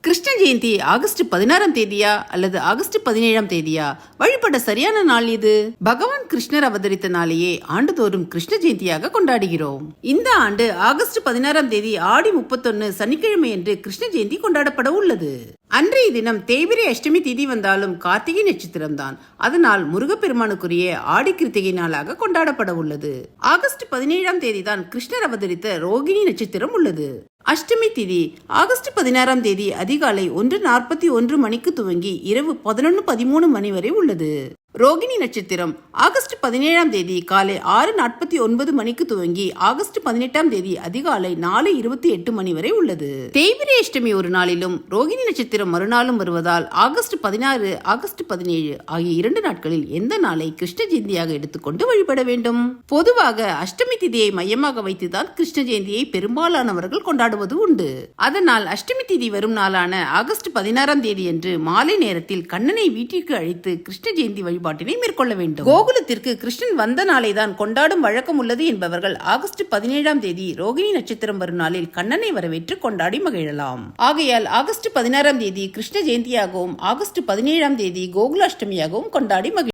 Krishna Jayanthi August 16ஆம் தேதியா அல்லது August 17ஆம் தேதியா? வழிபட சரியான நாள் இது. பகவான் கிருஷ்ணர் அவதரித்த நாளையே ஆண்டுதோறும் கிருஷ்ண ஜெயந்தியாக கொண்டாடுகிறோம். இந்த ஆண்டு ஆகஸ்ட் 16ஆம் தேதி ஆடி 31 சனிக்கிழமை என்று கிருஷ்ண ஜெயந்தி கொண்டாடப்பட உள்ளது. அன்றைய தினம் தேய்பிரை அஷ்டமி திதி வந்தாலும் கார்த்திகை நட்சத்திரம் தான். அதனால் முருகப்பெருமானுக்குரிய ஆடி கிருத்திகை நாளாக கொண்டாடப்பட உள்ளது. ஆகஸ்ட் 17ஆம் தேதி தான் கிருஷ்ணர் அவதரித்த ரோகிணி நட்சத்திரம் உள்ளது. அஷ்டமி திதி ஆகஸ்ட் 16ஆம் தேதி அதிகாலை 1:41 மணிக்கு துவங்கி இரவு 11:13 மணி வரை உள்ளது. ரோகிணி நட்சத்திரம் ஆகஸ்ட் 17ஆம் தேதி காலை 6:49 மணிக்கு துவங்கி ஆகஸ்ட் 18ஆம் தேதி அதிகாலை 4:28 மணி வரை உள்ளது. தேய்பிரை அஷ்டமி ஒரு நாளிலும் ரோகிணி நட்சத்திரம் மறுநாளும் வருவதால் ஆகஸ்ட் 16, ஆகஸ்ட் 17 ஆகிய 2 நாட்களில் எந்த நாளை கிருஷ்ண ஜெயந்தியாக எடுத்துக்கொண்டு வழிபட வேண்டும்? பொதுவாக அஷ்டமி திதியை மையமாக வைத்துதான் கிருஷ்ண ஜெயந்தியை பெரும்பாலானவர்கள் கொண்டாடுவது உண்டு. அதனால் அஷ்டமி திதி வரும் நாளான ஆகஸ்ட் 16ஆம் தேதி அன்று மாலை நேரத்தில் கண்ணனை வீட்டிற்கு அழைத்து கிருஷ்ண ஜெயந்தி வழிபாட்டினை மேற்கொள்ள வேண்டும். கோகுலத்திற்கு கிருஷ்ணன் வந்த நாளை தான் கொண்டாடும் வழக்கம் உள்ளது என்பவர்கள் ஆகஸ்ட் 17ஆம் தேதி ரோகிணி நட்சத்திரம் வரும் நாளில் கண்ணனை வரவேற்று கொண்டாடி மகிழலாம். ஆகையால் ஆகஸ்ட் 16ஆம் தேதி கிருஷ்ண ஜெயந்தியாகவும் ஆகஸ்ட் 17ஆம் தேதி கோகுலாஷ்டமியாகவும் கொண்டாடி மகிழ